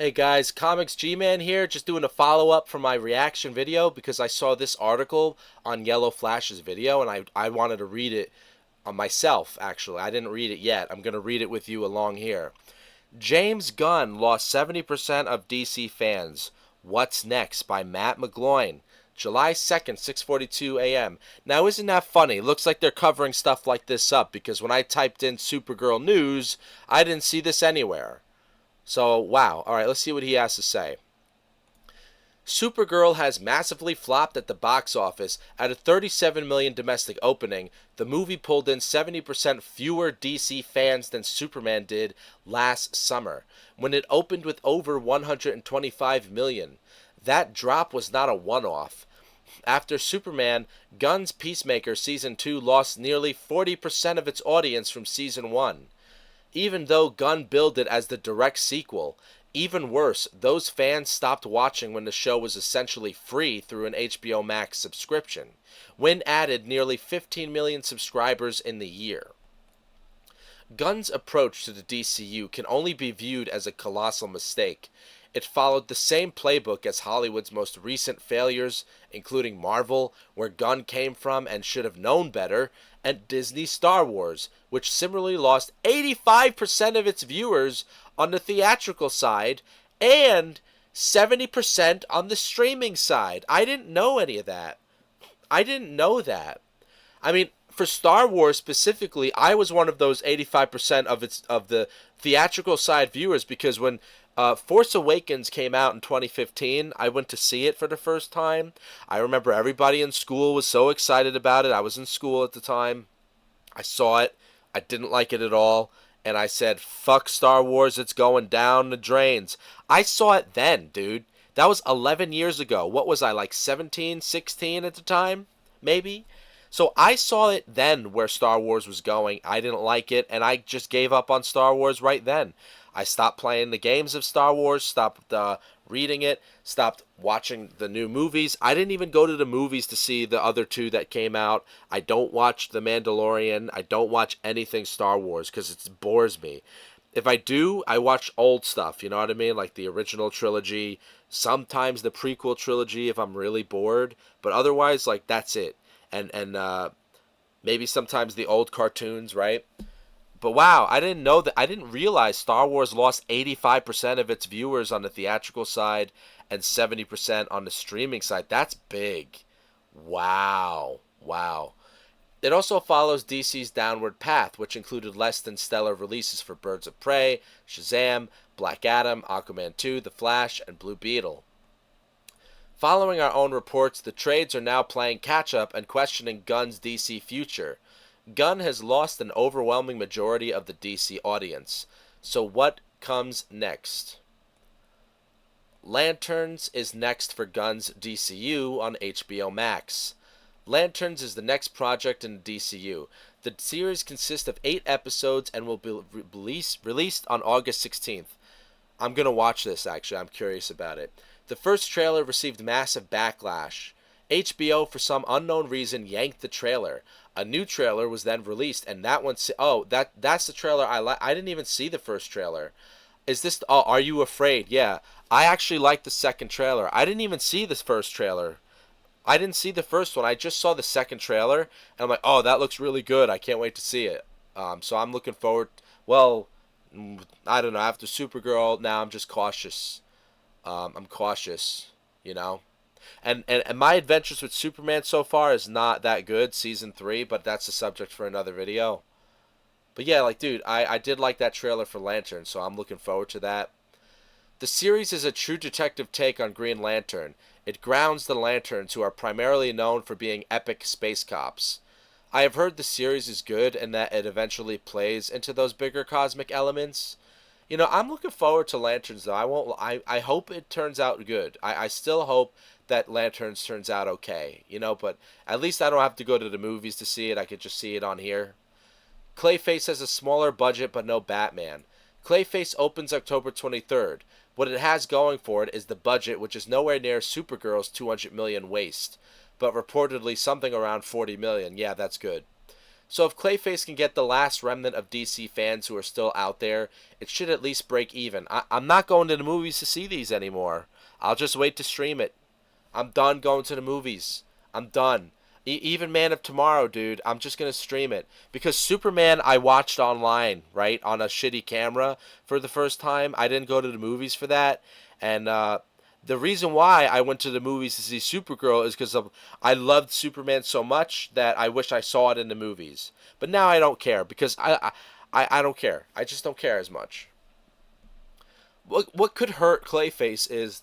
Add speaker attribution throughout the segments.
Speaker 1: Hey guys, Comics G-Man here, just doing a follow-up from my reaction video because I saw this article on Yellow Flash's video and I wanted to read it myself, actually. I didn't read it yet. I'm going to read it with you along here. James Gunn lost 70% of DC fans. What's Next by Matt McGloin. July 2nd, 6:42 a.m. Now, isn't that funny? Looks like they're covering stuff like this up because when I typed in Supergirl news, I didn't see this anywhere. So, wow. All right, let's see what he has to say. Supergirl has massively flopped at the box office. At a 37 million domestic opening, the movie pulled in 70% fewer DC fans than Superman did last summer, when it opened with over 125 million. That drop was not a one-off. After Superman, Gunn's Peacemaker Season 2 lost nearly 40% of its audience from Season 1. Even though Gunn billed it as the direct sequel, even worse, those fans stopped watching when the show was essentially free through an HBO Max subscription. Wynn added nearly 15 million subscribers in the year. Gunn's approach to the DCU can only be viewed as a colossal mistake. It followed the same playbook as Hollywood's most recent failures, including Marvel, where Gunn came from and should have known better, and Disney's Star Wars, which similarly lost 85% of its viewers on the theatrical side and 70% on the streaming side. I didn't know any of that. I didn't know that. I mean, for Star Wars specifically, I was one of those 85% of the theatrical side viewers because when Force Awakens came out in 2015, I went to see it for the first time. I remember everybody in school was so excited about it. I was in school at the time. I saw it. I didn't like it at all. And I said, fuck Star Wars, it's going down the drains. I saw it then, dude. That was 11 years ago. What was I, like 17, 16 at the time? Maybe? So I saw it then where Star Wars was going. I didn't like it, and I just gave up on Star Wars right then. I stopped playing the games of Star Wars, stopped reading it, stopped watching the new movies. I didn't even go to the movies to see the other two that came out. I don't watch The Mandalorian. I don't watch anything Star Wars because it bores me. If I do, I watch old stuff, you know what I mean? Like the original trilogy, sometimes the prequel trilogy if I'm really bored, but otherwise, like, that's it. And maybe sometimes the old cartoons, right? But wow, I didn't know that. I didn't realize Star Wars lost 85% of its viewers on the theatrical side and 70% on the streaming side. That's big. Wow. Wow. It also follows DC's downward path, which included less than stellar releases for Birds of Prey, Shazam, Black Adam, Aquaman 2, The Flash, and Blue Beetle. Following our own reports, the trades are now playing catch-up and questioning Gunn's DC future. Gunn has lost an overwhelming majority of the DC audience. So what comes next? Lanterns is next for Gunn's DCU on HBO Max. Lanterns is the next project in the DCU. The series consists of 8 episodes and will be released on August 16th. I'm going to watch this, actually. I'm curious about it. The first trailer received massive backlash. HBO, for some unknown reason, yanked the trailer. A new trailer was then released, and that one... that's the trailer I didn't even see the first trailer. Is this... Oh, Are You Afraid? Yeah. I actually liked the second trailer. I didn't even see this first trailer. I didn't see the first one. I just saw the second trailer, and I'm like, oh, that looks really good. I can't wait to see it. So I'm looking forward... Well, I don't know. After Supergirl, now I'm just cautious. I'm cautious, you know? And my adventures with Superman so far is not that good, season 3, but that's a subject for another video. But yeah, like, dude, I did like that trailer for Lantern, so I'm looking forward to that. The series is a true detective take on Green Lantern. It grounds the Lanterns, who are primarily known for being epic space cops. I have heard the series is good and that it eventually plays into those bigger cosmic elements. You know, I'm looking forward to Lanterns, though. I hope it turns out good. I still hope that Lanterns turns out okay, you know, but at least I don't have to go to the movies to see it. I could just see it on here. Clayface has a smaller budget but no Batman. Clayface opens October 23rd. What it has going for it is the budget, which is nowhere near Supergirl's 200 million waste, but reportedly something around 40 million. Yeah, that's good. So if Clayface can get the last remnant of DC fans who are still out there, it should at least break even. I'm not going to the movies to see these anymore. I'll just wait to stream it. I'm done going to the movies. I'm done. Even Man of Tomorrow, dude, I'm just going to stream it. Because Superman I watched online, right, on a shitty camera for the first time. I didn't go to the movies for that. And the reason why I went to the movies to see Supergirl is because I loved Superman so much that I wish I saw it in the movies. But now I don't care because I don't care. I just don't care as much. What could hurt Clayface is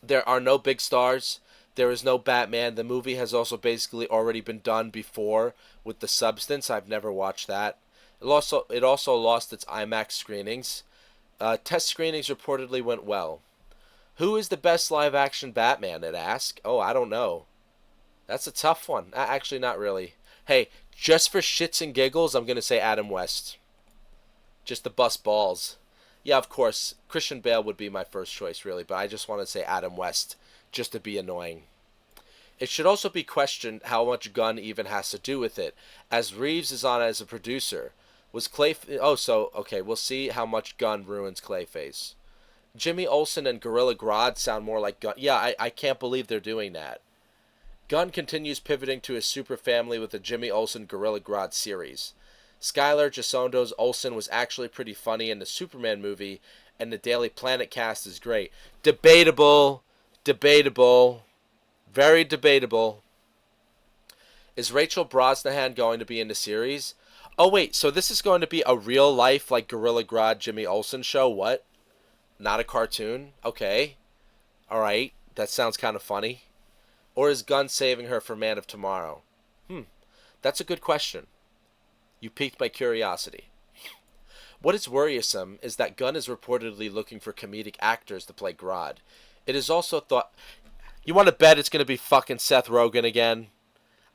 Speaker 1: there are no big stars. There is no Batman. The movie has also basically already been done before with The Substance. I've never watched that. It also lost its IMAX screenings. Test screenings reportedly went well. Who is the best live-action Batman, it asks. Oh, I don't know. That's a tough one. Actually, not really. Hey, just for shits and giggles, I'm going to say Adam West. Just to bust balls. Yeah, of course, Christian Bale would be my first choice, really, but I just want to say Adam West, just to be annoying. It should also be questioned how much Gunn even has to do with it, as Reeves is on as a producer. Was okay, we'll see how much Gunn ruins Clayface. Jimmy Olsen and Gorilla Grodd sound more like Gunn. Yeah, I can't believe they're doing that. Gunn continues pivoting to his super family with the Jimmy Olsen Gorilla Grodd series. Skylar Gisondo's Olsen was actually pretty funny in the Superman movie, and the Daily Planet cast is great. Debatable. Debatable. Very debatable. Is Rachel Brosnahan going to be in the series? Oh, wait, so this is going to be a real-life, like, Gorilla Grodd Jimmy Olsen show? What? Not a cartoon? Okay. Alright, that sounds kind of funny. Or is Gunn saving her for Man of Tomorrow? That's a good question. You piqued my curiosity. What is worrisome is that Gunn is reportedly looking for comedic actors to play Grodd. It is also thought... You want to bet it's going to be fucking Seth Rogen again?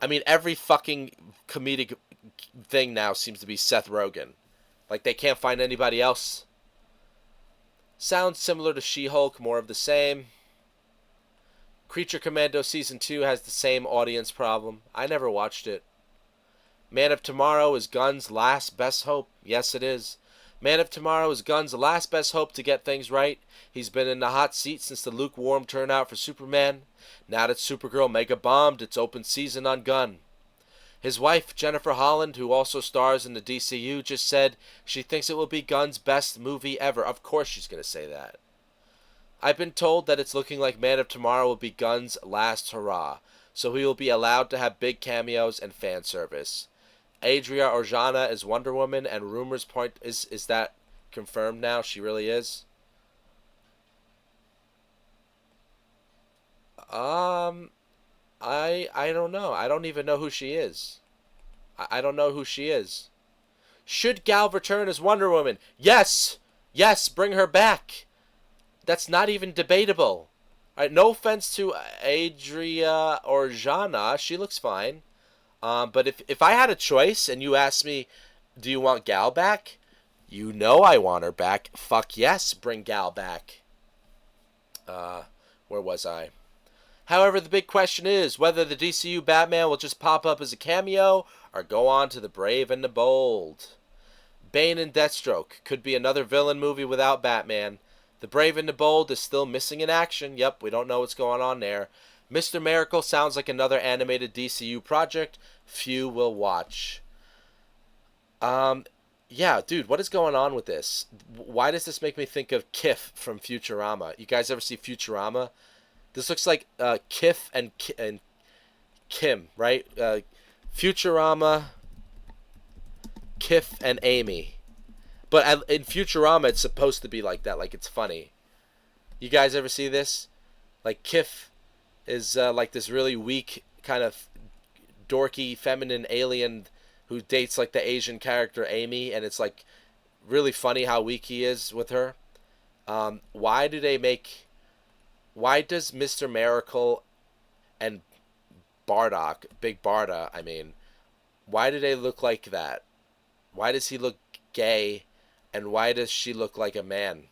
Speaker 1: I mean, every fucking comedic thing now seems to be Seth Rogen. Like, they can't find anybody else. Sounds similar to She-Hulk, more of the same. Creature Commando Season 2 has the same audience problem. I never watched it. Man of Tomorrow is Gunn's last best hope. Yes, it is. Man of Tomorrow is Gunn's last best hope to get things right. He's been in the hot seat since the lukewarm turnout for Superman. Now that Supergirl mega bombed, it's open season on Gunn. His wife, Jennifer Holland, who also stars in the DCU, just said she thinks it will be Gunn's best movie ever. Of course she's going to say that. I've been told that it's looking like Man of Tomorrow will be Gunn's last hurrah, so he will be allowed to have big cameos and fan service. Adria Arjona is Wonder Woman, and rumors point... Is that confirmed now? She really is? I don't know. I don't even know who she is. I don't know who she is. Should Gal return as Wonder Woman? Yes! Yes, bring her back! That's not even debatable. Alright, no offense to Adria Arjona. She looks fine. But if I had a choice and you asked me, do you want Gal back? You know I want her back. Fuck yes, bring Gal back. Where was I? However, the big question is whether the DCU Batman will just pop up as a cameo or go on to the Brave and the Bold. Bane and Deathstroke could be another villain movie without Batman. The Brave and the Bold is still missing in action. Yep, we don't know what's going on there. Mr. Miracle sounds like another animated DCU project. Few will watch. Yeah, dude, what is going on with this? Why does this make me think of Kif from Futurama? You guys ever see Futurama? This looks like Kif and Kim, right? Futurama, Kif and Amy. But in Futurama, it's supposed to be like that, like it's funny. You guys ever see this? Like Kif is like this really weak, kind of dorky, feminine alien who dates like the Asian character Amy, and it's like really funny how weak he is with her. Why does Mr. Miracle and Bardock, Big Barda, I mean, why do they look like that? Why does he look gay, and why does she look like a man?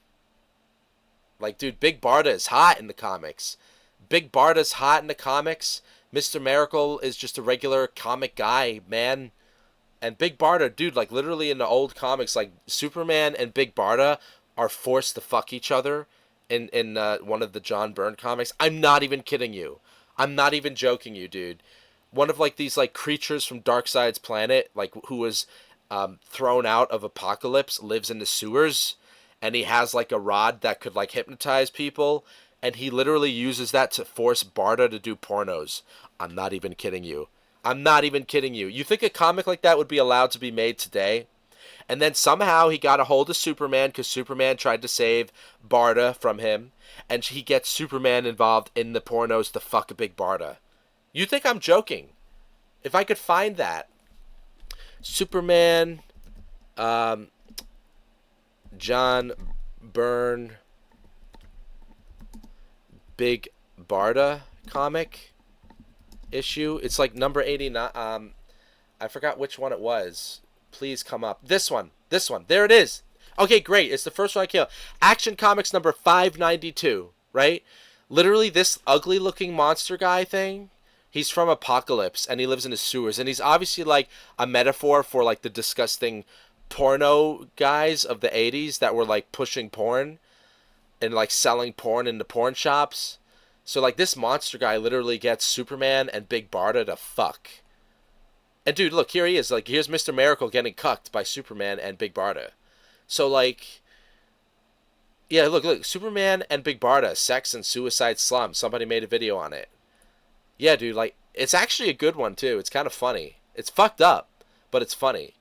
Speaker 1: Like, dude, Big Barda is hot in the comics. Big Barda's hot in the comics. Mr. Miracle is just a regular comic guy, man. And Big Barda, dude, like literally in the old comics, like Superman and Big Barda are forced to fuck each other in one of the John Byrne comics. I'm not even kidding you. I'm not even joking you, dude. One of like these like creatures from Darkseid's planet, like who was thrown out of Apocalypse, lives in the sewers, and he has like a rod that could like hypnotize people, and he literally uses that to force Barda to do pornos. I'm not even kidding you. I'm not even kidding you. You think a comic like that would be allowed to be made today? And then somehow he got a hold of Superman because Superman tried to save Barda from him, and he gets Superman involved in the pornos to fuck a Big Barda. You think I'm joking? If I could find that. Superman, John Byrne, Big Barda comic issue. It's like number 89. I forgot which one it was. Please come up. This one. This one. There it is. Okay, great. It's the first one I killed. Action Comics number 592, right? Literally this ugly looking monster guy thing. He's from Apocalypse and he lives in the sewers. And he's obviously like a metaphor for like the disgusting porno guys of the 80s that were like pushing porn and like selling porn in the porn shops. So like this monster guy literally gets Superman and Big Barda to fuck. And dude, look, here he is. Like here's Mr. Miracle getting cucked by Superman and Big Barda. So like yeah, look, Superman and Big Barda, sex and suicide slum. Somebody made a video on it. Yeah, dude, like it's actually a good one too. It's kind of funny. It's fucked up, but it's funny.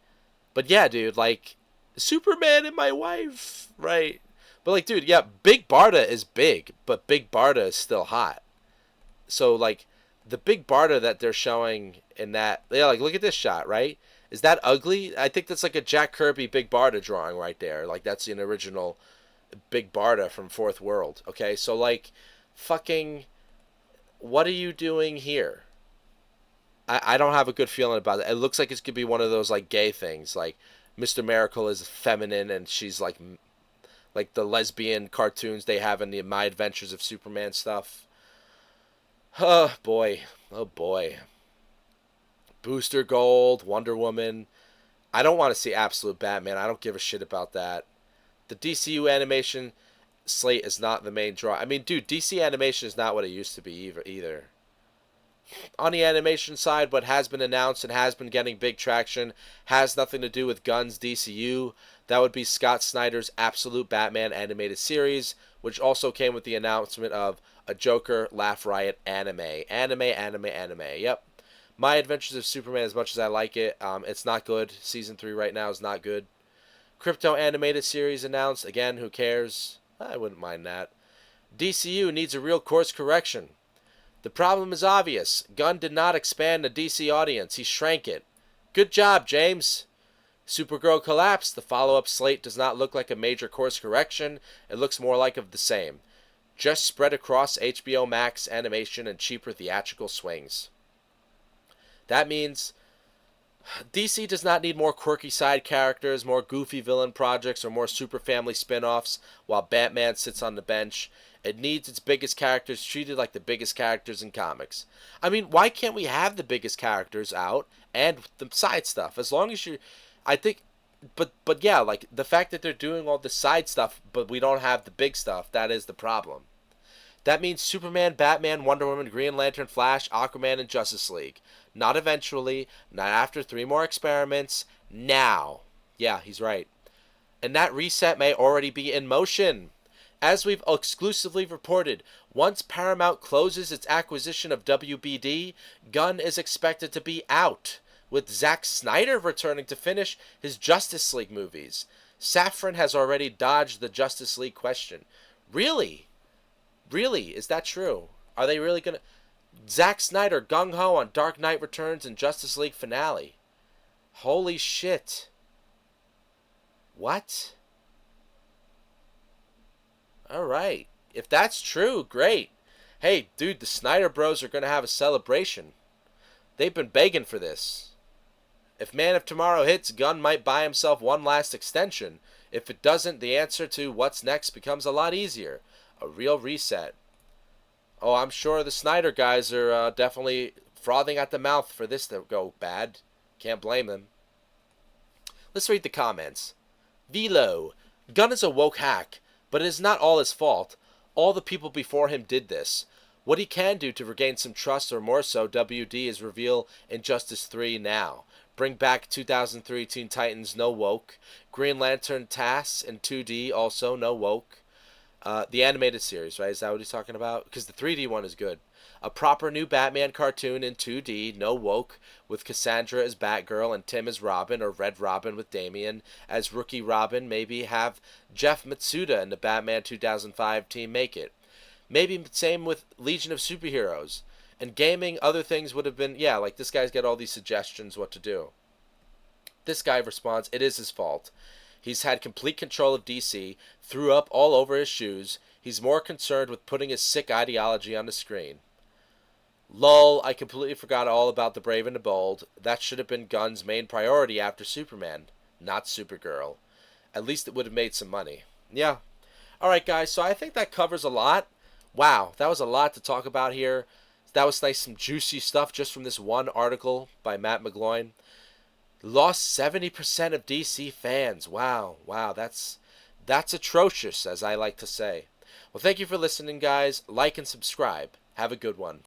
Speaker 1: But yeah, dude, like Superman and my wife, right? But like, dude, yeah, Big Barda is big, but Big Barda is still hot. So like, the Big Barda that they're showing in that, yeah, like look at this shot, right? Is that ugly? I think that's like a Jack Kirby Big Barda drawing right there. Like that's an original Big Barda from Fourth World. Okay, so like, fucking, what are you doing here? I don't have a good feeling about it. It looks like it could be one of those like gay things, like Mr. Miracle is feminine and she's like the lesbian cartoons they have in the My Adventures of Superman stuff. Oh boy. Oh boy. Booster Gold, Wonder Woman. I don't want to see Absolute Batman. I don't give a shit about that. The DCU animation slate is not the main draw. I mean, dude, DC animation is not what it used to be either. On the animation side, what has been announced and has been getting big traction has nothing to do with Gunn's DCU. That would be Scott Snyder's Absolute Batman animated series, which also came with the announcement of a Joker Laugh Riot anime. Anime. Yep. My Adventures of Superman, as much as I like it, it's not good. Season 3 right now is not good. Crypto animated series announced. Again, who cares? I wouldn't mind that. DCU needs a real course correction. The problem is obvious. Gunn did not expand the DC audience. He shrank it. Good job, James. Supergirl collapsed. The follow-up slate does not look like a major course correction. It looks more like of the same. Just spread across HBO Max animation and cheaper theatrical swings. That means DC does not need more quirky side characters, more goofy villain projects, or more super family spin-offs while Batman sits on the bench. It needs its biggest characters treated like the biggest characters in comics. I mean, why can't we have the biggest characters out and the side stuff? As long as you, I think, but yeah, like the fact that they're doing all the side stuff, but we don't have the big stuff, that is the problem. That means Superman, Batman, Wonder Woman, Green Lantern, Flash, Aquaman, and Justice League. Not eventually, not after 3 more experiments, now. Yeah, he's right. And that reset may already be in motion. As we've exclusively reported, once Paramount closes its acquisition of WBD, Gunn is expected to be out, with Zack Snyder returning to finish his Justice League movies. Safran has already dodged the Justice League question. Really? Really? Is that true? Are they really going to... Zack Snyder gung-ho on Dark Knight Returns and Justice League finale. Holy shit. What? Alright. If that's true, great. Hey, dude, the Snyder Bros are going to have a celebration. They've been begging for this. If Man of Tomorrow hits, Gunn might buy himself one last extension. If it doesn't, the answer to what's next becomes a lot easier. A real reset. Oh, I'm sure the Snyder guys are definitely frothing at the mouth for this to go bad. Can't blame them. Let's read the comments. Velo. Gunn is a woke hack, but it is not all his fault. All the people before him did this. What he can do to regain some trust, or more so, WD, is reveal Injustice 3 now. Bring back 2003 Teen Titans, no woke. Green Lantern tasks in 2D, also no woke. The animated series, right? Is that what he's talking about? Because the 3D one is good. A proper new Batman cartoon in 2D, no woke, with Cassandra as Batgirl and Tim as Robin, or Red Robin with Damian as Rookie Robin. Maybe have Jeff Matsuda and the Batman 2005 team make it. Maybe same with Legion of Superheroes. And gaming, other things would have been, yeah, like this guy's got all these suggestions what to do. This guy responds, it is his fault. He's had complete control of DC, threw up all over his shoes. He's more concerned with putting his sick ideology on the screen. Lol, I completely forgot all about the Brave and the Bold. That should have been Gunn's main priority after Superman, not Supergirl. At least it would have made some money. Yeah. Alright guys, so I think that covers a lot. Wow, that was a lot to talk about here. That was nice, some juicy stuff just from this one article by Matt McGloin. Lost 70% of DC fans. Wow, that's atrocious, as I like to say. Well, thank you for listening, guys. Like and subscribe. Have a good one.